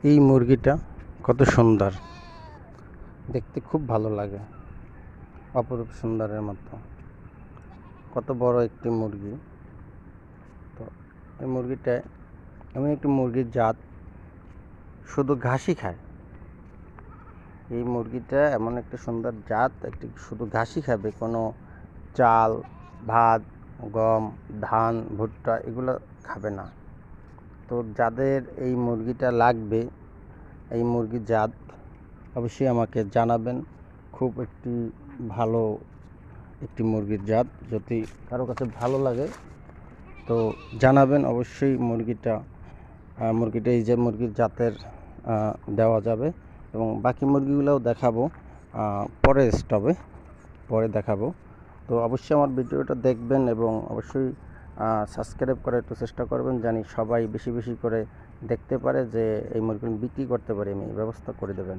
এই মুরগিটা কত সুন্দর, দেখতে খুব ভালো লাগে, অপরূপ সুন্দরের মতো। কত বড় একটি মুরগি। তো এই মুরগিটা এমন একটি মুরগির জাত, শুধু ঘাসই খায়। এই মুরগিটা এমন একটা সুন্দর জাত, একটি শুধু ঘাসই খাবে, কোনো চাল, ভাত, গম, ধান, ভুট্টা এগুলো খাবে না। তো যাদের এই মুরগিটা লাগবে, এই মুরগির জাত, অবশ্যই আমাকে জানাবেন। খুব একটি ভালো একটি মুরগির জাত, যদি কারো কাছে ভালো লাগে তো জানাবেন। অবশ্যই মুরগিটা এই যে মুরগির জাতের দেওয়া যাবে, এবং বাকি মুরগিগুলোও দেখাবো পরে স্টপে, পরে দেখাবো। তো অবশ্যই আমার ভিডিওটা দেখবেন এবং অবশ্যই সাবস্ক্রাইব করার একটু চেষ্টা করবেন, জানি সবাই বেশি বেশি করে দেখতে পারে, যে এই মুরগি বিক্রি করতে পারি আমি, ব্যবস্থা করে দেবেন।